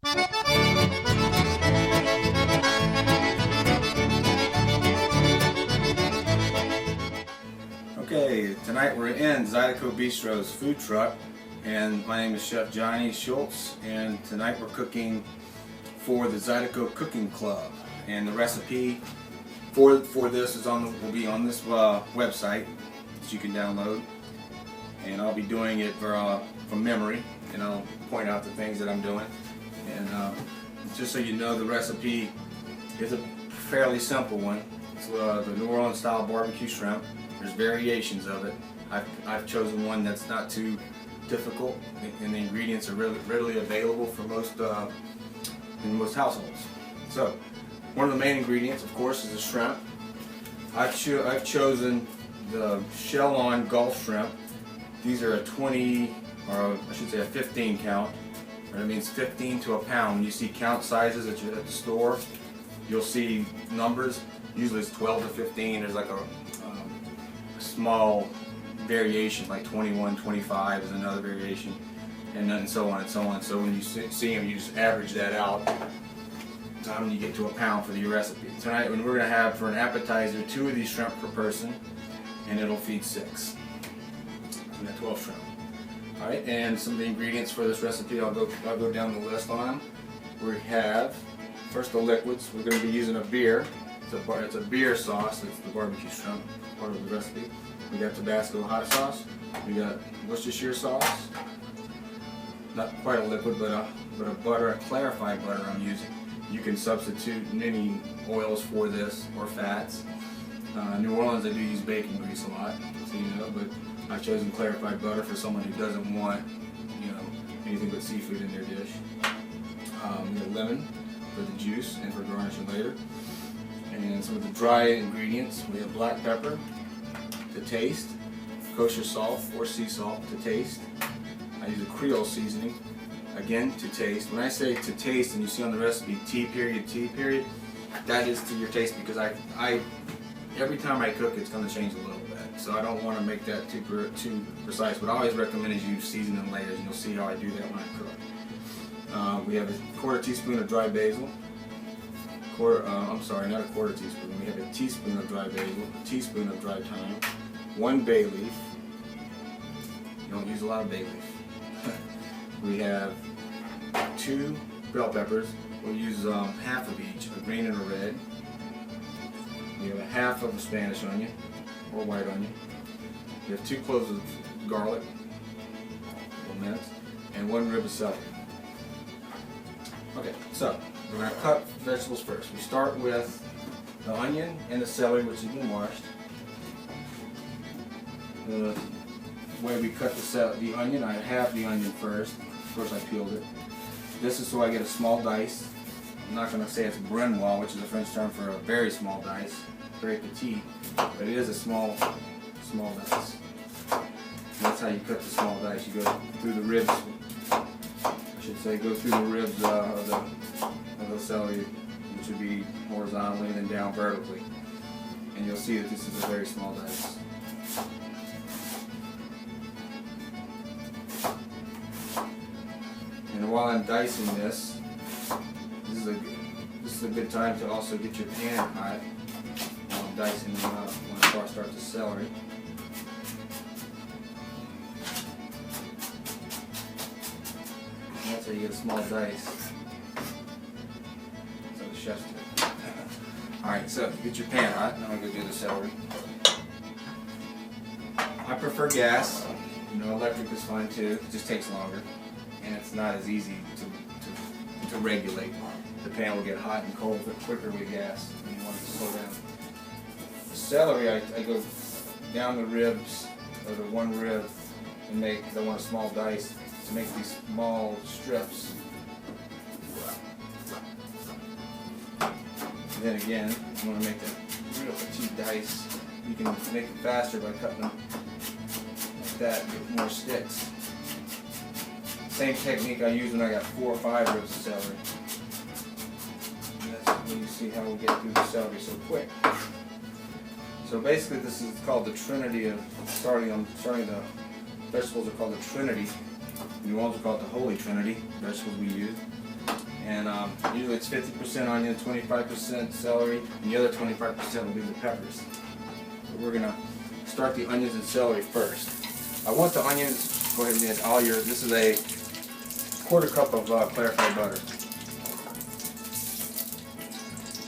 Okay, tonight we're in Zydeco Bistro's food truck, and my name is Chef Johnny Schulze, and tonight we're cooking for the Zydeco Cooking Club, and the recipe for this is will be on this website that you can download, and I'll be doing it from memory, and I'll point out the things that I'm doing, and just so you know, the recipe is a fairly simple one. It's the New Orleans style barbecue shrimp. There's variations of it. I've chosen one that's not too difficult, and the ingredients are readily available for in most households. So, one of the main ingredients, of course, is the shrimp. I've chosen the shell-on Gulf shrimp. These are a 20, or I should say a 15 count. That means 15 to a pound. When you see count sizes at the store, you'll see numbers. Usually it's 12 to 15. There's like a small variation, like 21, 25 is another variation, and so on and so on. So when you see them, you just average that out. Time you get to a pound for your recipe. Tonight, we're going to have for an appetizer 2 of these shrimp per person, and it'll feed 6. So we got 12 shrimp. All right, and some of the ingredients for this recipe, I'll go down the list on them. We have first the liquids. We're going to be using a beer. It's a beer sauce. It's the barbecue shrimp part of the recipe. We got Tabasco hot sauce. We got Worcestershire sauce. Not quite a liquid, but a butter, a clarified butter I'm using. You can substitute many oils for this or fats. New Orleans, they do use bacon grease a lot, so you know. But I've chosen clarified butter for someone who doesn't want, anything but seafood in their dish. We got lemon for the juice and for garnishing later. And some of the dry ingredients, we have black pepper to taste, kosher salt or sea salt to taste. I use a Creole seasoning, again to taste. When I say to taste, and you see on the recipe T period, that is to your taste, because I every time I cook it's going to change a little bit. So I don't want to make that too precise. What I always recommend is you season in layers, and you'll see how I do that when I cook. We have a 1/4 teaspoon of dry basil. I'm sorry, not a 1/4 teaspoon. We have a teaspoon of dry basil, a teaspoon of dry thyme, 1 bay leaf. You don't use a lot of bay leaf. We have 2 bell peppers. We'll use half of each, a green and a red. We have a half of a Spanish onion, or white onion. We have 2 cloves of garlic, little minced, and 1 rib of celery. Okay, so we're going to cut vegetables first. We start with the onion and the celery, which has been washed. The way we cut the onion, I halved the onion first. Of course, I peeled it. This is so I get a small dice. I'm not going to say it's brunoise, which is a French term for a very small dice, very petite, but it is a small dice. And that's how you cut the small dice. You go through the ribs. I should say go through the ribs of the celery, which would be horizontally and then down vertically. And you'll see that this is a very small dice. And while I'm dicing this is a good time to also get your pan hot while I'm dicing when I start the celery. And that's how you get a small dice. So the chef's do. Alright, so get your pan hot. Now I'm going to do the celery. I prefer gas. Electric is fine too. It just takes longer. And it's not as easy to regulate. The pan will get hot and cold quicker with gas when you want it to slow down. The celery, I go down the ribs, or the 1 rib, and because I want a small dice, to make these small strips. And then again, you want to make a real petite dice. You can make it faster by cutting them like that, get more sticks. Same technique I use when I got 4 or 5 ribs of celery. And that's when you see how we get through the celery so quick. So basically this is called the trinity of starting the vegetables are called the trinity. New Orleans are called the Holy Trinity, vegetables we use. And usually it's 50% onion, 25% celery, and the other 25% will be the peppers. So we're gonna start the onions and celery first. I want the onions, go ahead and add all your, this is a 1/4 cup of clarified butter.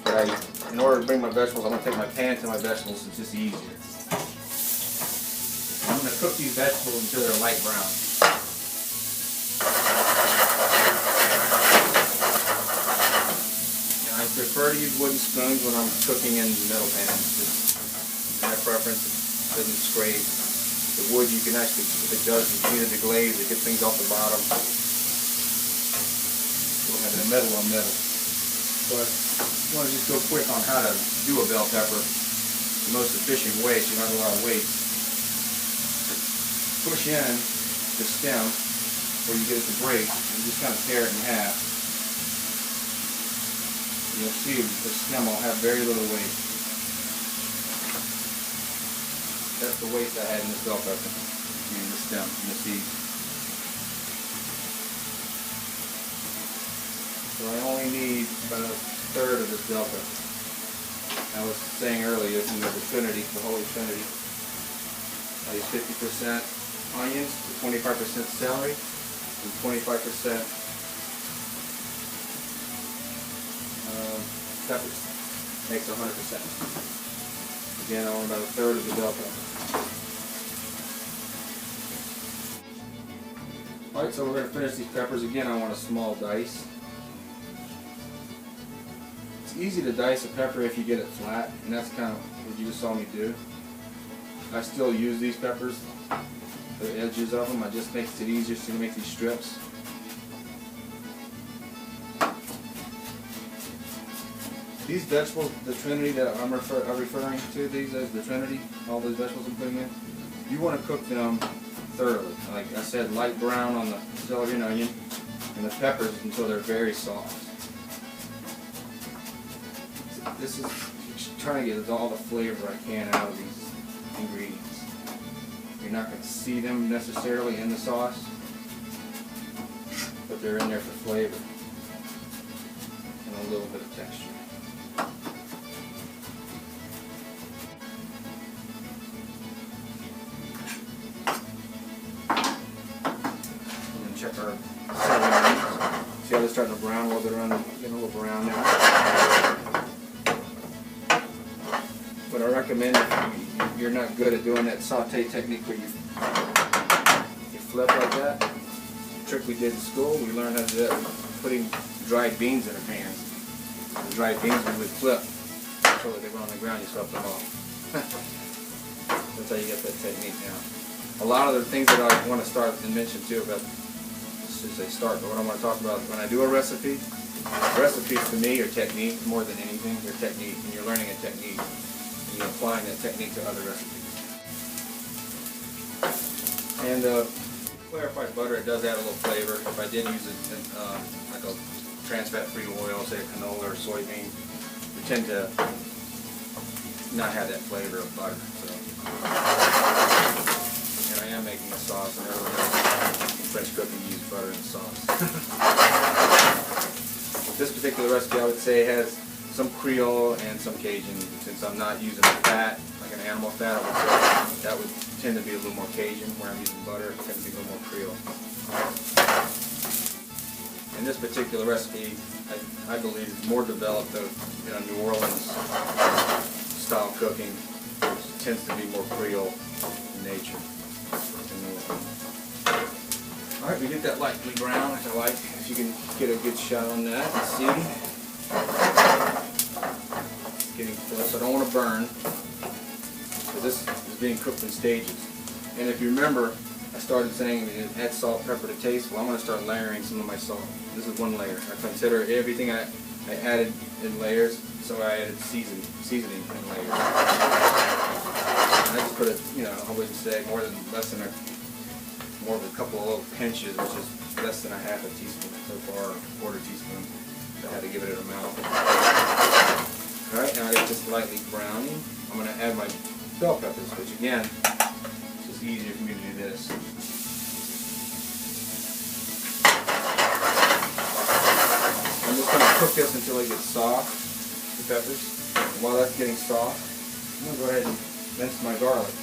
But in order to bring my vegetables, I'm going to take my pan to my vegetables, it's just easier. I'm going to cook these vegetables until they're light brown. And I prefer to use wooden spoons when I'm cooking in the metal pan. It's my preference, it doesn't scrape. The wood you can actually, if it does, it's easier to glaze, it gets things off the bottom. We'll have the metal on metal. But I want to just go quick on how to do a bell pepper the most efficient way so you don't have a lot of weight. Push in the stem where you get it to break and just kind of tear it in half. And you'll see the stem will have very little weight. That's the waste I had in this bell pepper, in the stem, in the seed. So I only need about 1/3 of this bell pepper. I was saying earlier, this is the Trinity, the Holy Trinity. I use 50% onions, 25% celery, and 25% peppers. Makes 100%. Again, I want about 1/3 of the bell pepper. Alright, so we're going to finish these peppers. Again, I want a small dice. It's easy to dice a pepper if you get it flat, and that's kind of what you just saw me do. I still use these peppers, the edges of them. It just makes it easier to make these strips. These vegetables, the Trinity that I'm referring to, these as the Trinity, all those vegetables I'm putting in, you want to cook them thoroughly. Like I said, light brown on the celery and onion, and the peppers until they're very soft. This is trying to get all the flavor I can out of these ingredients. You're not going to see them necessarily in the sauce, but they're in there for flavor and a little bit of texture. Check our celery. See how they're starting to brown a little bit around, getting a little brown now. But I recommend if you're not good at doing that saute technique where you flip like that. The trick we did in school, we learned how to do that putting dried beans in our pans. The dried beans we would flip so that they were on the ground, you swept them off. That's how you get that technique now. A lot of the things that I want to start and mention too about as I start, but what I want to talk about when I do a recipe, recipes to me are technique more than anything. They're technique, and you're learning a technique, and you're applying that technique to other recipes. And clarified butter, it does add a little flavor. If I did use it in, like a trans fat-free oil, say a canola or soybean, we tend to not have that flavor of butter. So, and I am making a sauce, and French cooking, you use butter in the sauce. This particular recipe, I would say, has some Creole and some Cajun. Since I'm not using fat, like an animal fat, I would say that would tend to be a little more Cajun. Where I'm using butter, it tends to be a little more Creole. In this particular recipe, I believe is more developed of New Orleans style cooking, which tends to be more Creole in nature. Alright, we get that lightly brown, like I like. If you can get a good shot on that and see. It's getting close. I don't want to burn, because this is being cooked in stages. And if you remember, I started saying add salt, pepper to taste. Well, I'm going to start layering some of my salt. This is one layer. I consider everything I added in layers, so I added seasoning in layers. And I just put it, I wouldn't say more of a couple of little pinches, which is less than a half a teaspoon so far, or a 1/4 teaspoon. So I had to give it an amount. Alright, now I got this lightly browning. I'm going to add my bell peppers, which again, it's just easier for me to do this. cook this until it gets soft, the peppers. And while that's getting soft, I'm going to go ahead and mince my garlic.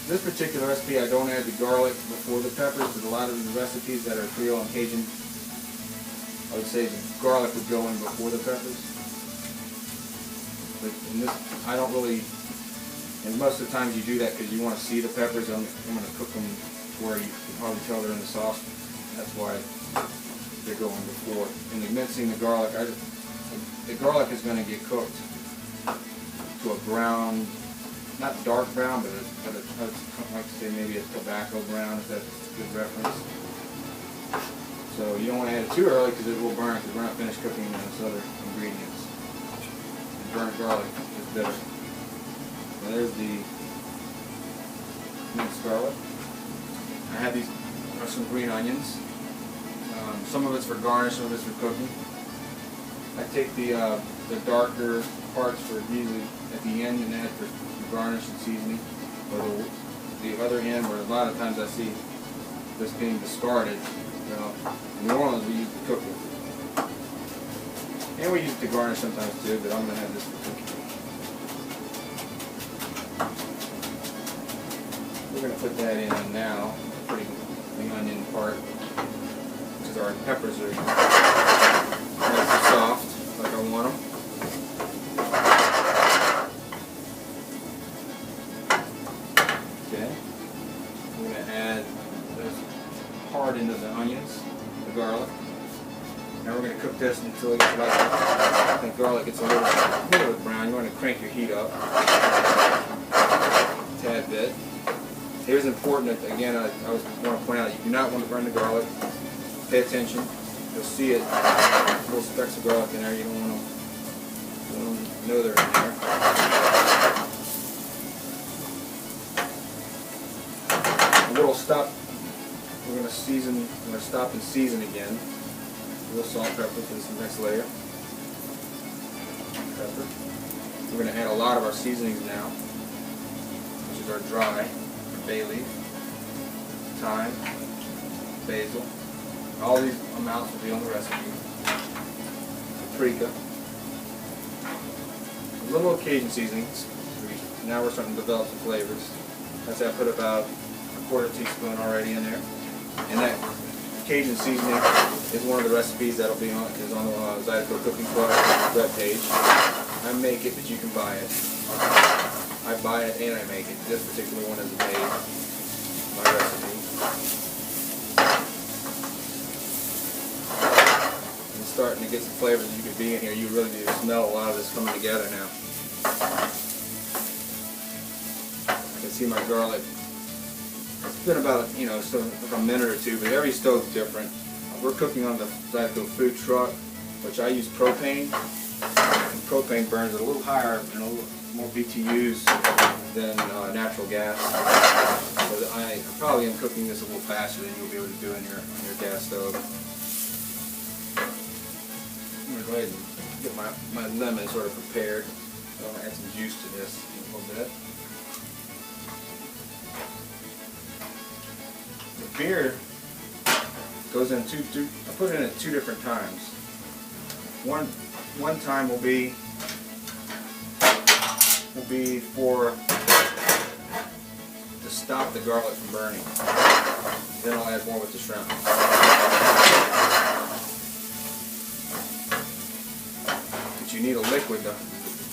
This particular recipe, I don't add the garlic before the peppers, but a lot of the recipes that are Creole and Cajun, I would say the garlic would go in before the peppers. But in this, I don't really, and most of the times you do that because you want to see the peppers. I'm going to cook them where you can hardly tell they're in the sauce. That's why they're going before. And the mincing the garlic, the garlic is going to get cooked to a brown, not dark brown, but I'd like to say maybe a tobacco brown, if that's a good reference. So you don't want to add it too early because it will burn, because we're not finished cooking those other ingredients. And burnt garlic is bitter. So there's the minced garlic. I have these are some green onions. Some of it's for garnish, some of it's for cooking. I take the darker parts for usually at the end and add for garnish and seasoning. Or the other end, where a lot of times I see this being discarded. In New Orleans we use it to cook with. And we use it to garnish sometimes too, but I'm going to have this for cooking. We're going to put that in now, putting the onion part, because our peppers are nice and soft, like I want them. Okay. We're going to add this part into the onions, the garlic. Now we're going to cook this until it gets about, I think garlic gets a little bit brown. You want to crank your heat up a tad bit. Here's important, again, I want to point out, you do not want to burn the garlic. Pay attention. You'll see it, little specks of garlic in there. You don't want to know they're in there. And we'll stop. We're going to season. We're going to stop and season again. A little salt, pepper for this next layer. Pepper. We're going to add a lot of our seasonings now, which is our dry bay leaf, thyme, basil. All these amounts will be on the recipe. Paprika. A little Cajun seasonings. Now we're starting to develop some flavors. I'd say I put about a quarter teaspoon already in there. And that Cajun seasoning is one of the recipes that'll be on the Zydeco Cooking Club webpage. I make it, but you can buy it. I buy it and I make it. This particular one is made, my recipe. And starting to get some flavors you could be in here. You really do smell a lot of this coming together now. I can see my garlic. It's been about, so a minute or two, but every stove's different. We're cooking on the Zydeco food truck, which I use propane. And propane burns at a little higher and a little more BTUs than natural gas. So I probably am cooking this a little faster than you'll be able to do on your gas stove. I'm going to go ahead and get my lemon sort of prepared. So I'm going to add some juice to this in a little bit. The beer goes in I put it in at 2 different times. One time will be to stop the garlic from burning. Then I'll add more with the shrimp. But you need a liquid. The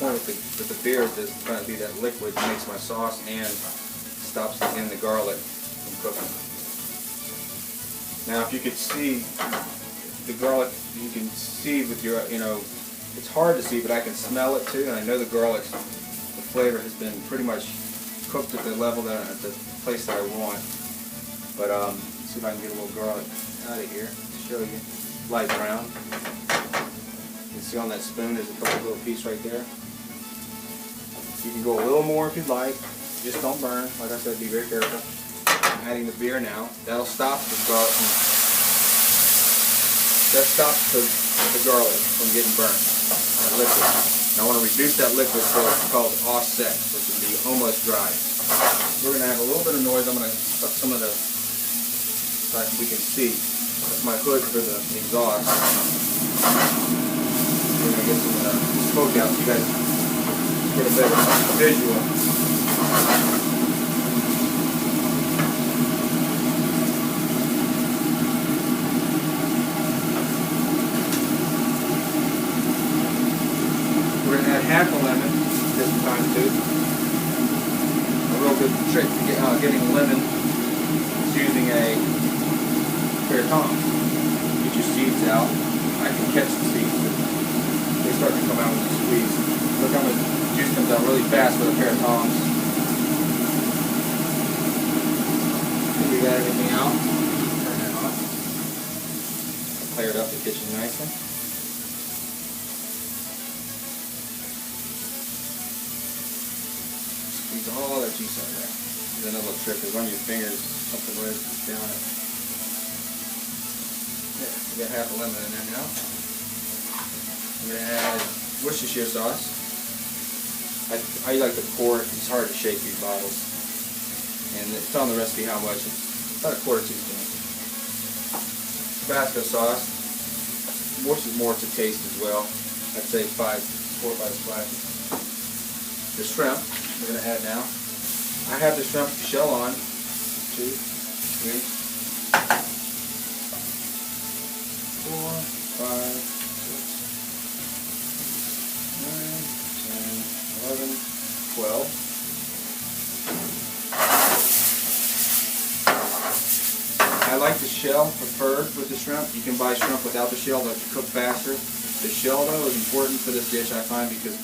point with the beer is trying to be that liquid that makes my sauce and stops again the garlic from cooking. Now, if you could see the garlic, you can see with your, it's hard to see, but I can smell it too, and I know the garlic's flavor has been pretty much cooked at the level at the place that I want. But let's see if I can get a little garlic out of here to show you. Light brown. You can see on that spoon there's a couple little pieces right there. You can go a little more if you'd like. Just don't burn. Like I said, be very careful. I'm adding the beer now. That'll stop the garlic. That stops the garlic from getting burnt. That liquid. Now I want to reduce that liquid so it's called offset, which would be almost dry. We're going to have a little bit of noise. I'm going to put some of the, so we can see. my hood for the exhaust. We're going to get some smoke out so you guys get a better visual. We're going to add half a lemon this time too. A real good trick to getting lemon is using a pair of tongs. Get your seeds out. I can catch the seeds. They start to come out with the squeeze. Look how much juice comes out really fast with a pair of tongs. We got everything out. Turn that on. Cleared up the kitchen nicely. Squeeze all that juice out of there. There's another little trick is run your fingers up the lid down it. Yeah, we got half a lemon in there now. We're going to add Worcestershire sauce. I like to pour it. It's hard to shake these bottles. And it's on the recipe how much. It's about a quarter teaspoon. Tabasco sauce. More to taste as well. I'd say 4 or 5 splashes. The shrimp we're going to add now. I have the shrimp shell on. 2, 3, 4, 5, 6, 9, 10, 11, 12. I like the shell preferred with the shrimp. You can buy shrimp without the shell, they'll cook faster. The shell though is important for this dish, I find, because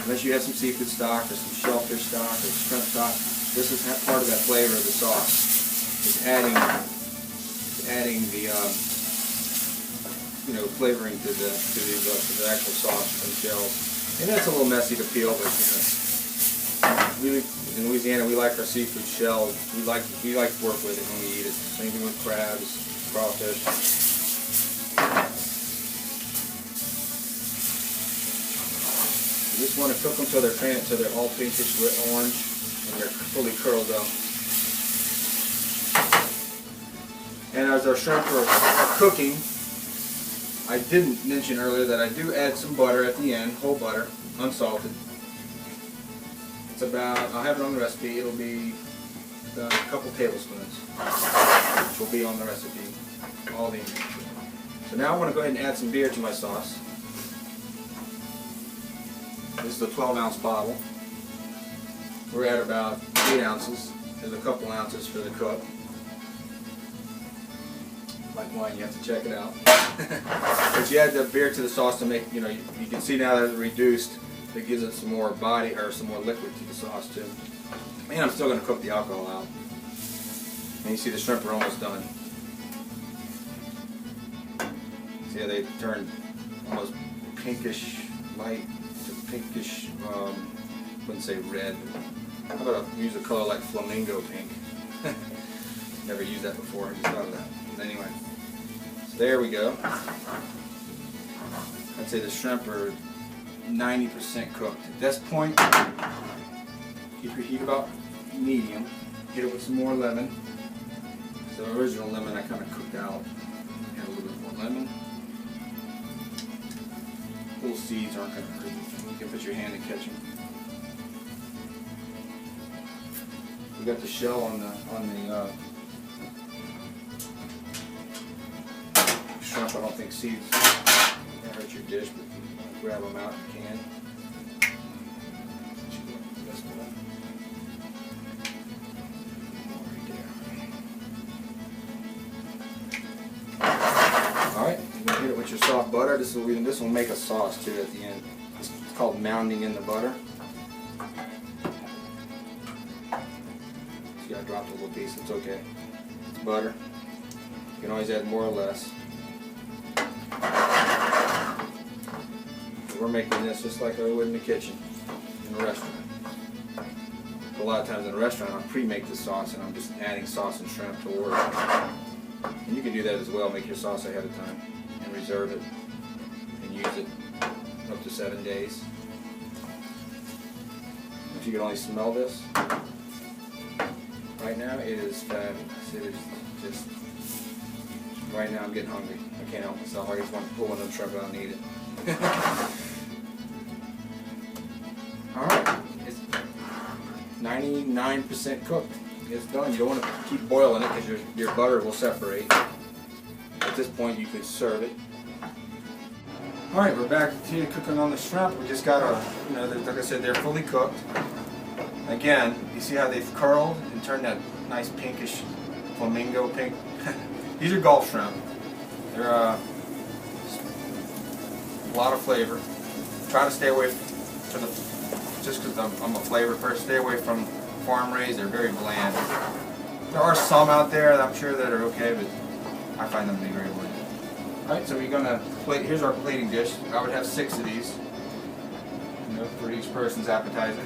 unless you have some seafood stock or some shellfish stock or shrimp stock, this is part of that flavor of the sauce. It's adding the flavoring to the actual sauce from shells. And that's a little messy to peel, but in Louisiana we like our seafood shelled. We like to work with it when we eat it. Same thing with crabs, crawfish. You just want to cook them till they're all pinkish orange and they're fully curled up. And as our shrimp are cooking, I didn't mention earlier that I do add some butter at the end, whole butter, unsalted. It's about, I'll have it on the recipe, it'll be a couple tablespoons, which will be on the recipe, all the ingredients. So now I want to go ahead and add some beer to my sauce. This is a 12-ounce bottle. We're at about 8 ounces. There's a couple ounces for the cook. Like wine, you have to check it out. But you add the beer to the sauce to make, you can see now that it's reduced. It gives it some more body or some more liquid to the sauce too. And I'm still going to cook the alcohol out. And you see the shrimp are almost done. See how they turned almost pinkish light to pinkish, wouldn't say red. How about I use a color like flamingo pink? Never used that before, I just thought of that. But anyway, so there we go. I'd say the shrimp are 90% cooked. At this point, keep your heat about medium. Hit it with some more lemon. The original lemon I kind of cooked out. Add a little bit more lemon. Little seeds aren't going to hurt. You can put your hand and catch them. We got the shell on the shrimp. I don't think seeds can hurt your dish, but grab them out if you can. Alright, you're going to hit it with your soft butter. This will make a sauce too at the end. It's called mounding in the butter. See, I dropped a little piece, it's okay. It's butter. You can always add more or less. We're making this just like I would in the kitchen, in a restaurant. A lot of times in a restaurant, I'll pre-make the sauce and I'm just adding sauce and shrimp to order. And you can do that as well, make your sauce ahead of time and reserve it and use it up to 7 days. If you can only smell this, right now it is fabulous. It is just Right now I'm getting hungry. I can't help myself. I just want to pull one of them shrimp out and eat it. Alright, it's 99% cooked. It's done. You don't want to keep boiling it because your butter will separate. At this point you could serve it. Alright, we're back to cooking on the shrimp. We just got our, like I said, they're fully cooked. Again, you see how they've curled and turned that nice pinkish flamingo pink. These are Gulf shrimp. They're a lot of flavor. Try to stay away from just because I'm a flavor person, stay away from farm raised. They're very bland. There are some out there that I'm sure that are okay, but I find them to be very bland. Alright, so we're gonna plate. Here's our plating dish. I would have 6 of these, for each person's appetizer.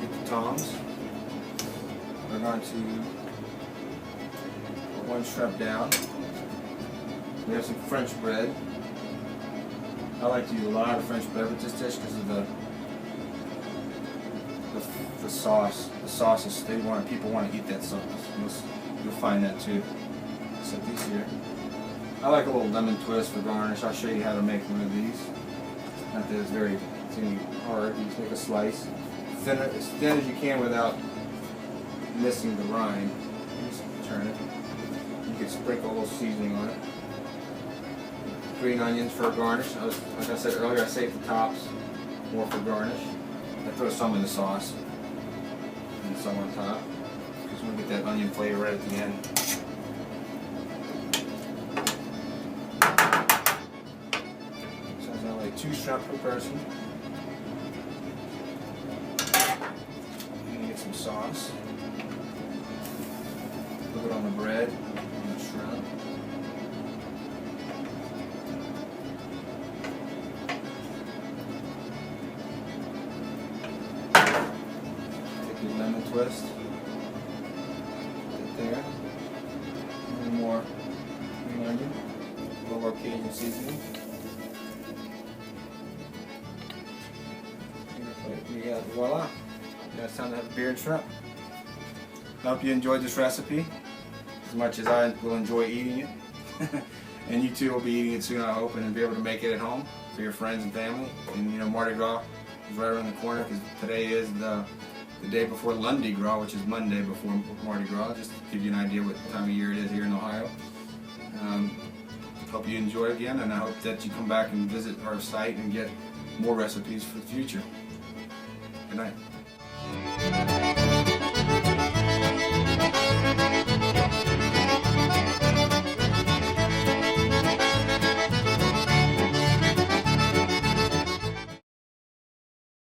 Get the tongs. We're going to put one shrimp down. We have some French bread. I like to use a lot of French bread with this dish because of the sauce. The sauce is people want to eat that sauce. You'll find that too. Set these here. I like a little lemon twist for garnish. I'll show you how to make one of these. Not that it's going to be hard. You just make a slice. As thin as you can without missing the rind. Just turn it. You can sprinkle a little seasoning on it. Green onions for a garnish. Like I said earlier, I saved the tops more for garnish. I throw some in the sauce and some on top because we get that onion flavor right at the end. So it's only 2 shrimp per person. And get some sauce. Put it on the bread and the shrimp. Lemon twist. Right there. A little more green onion. A little more Cajun seasoning. Yeah, voila. Now it's time to have beer and shrimp. I hope you enjoyed this recipe as much as I will enjoy eating it. And you too will be eating it soon, I hope, and be able to make it at home for your friends and family. And Mardi Gras is right around the corner because today is the day before Lundi Gras, which is Monday before Mardi Gras, just to give you an idea what time of year it is here in Ohio. Hope you enjoy it again, and I hope that you come back and visit our site and get more recipes for the future. Good night.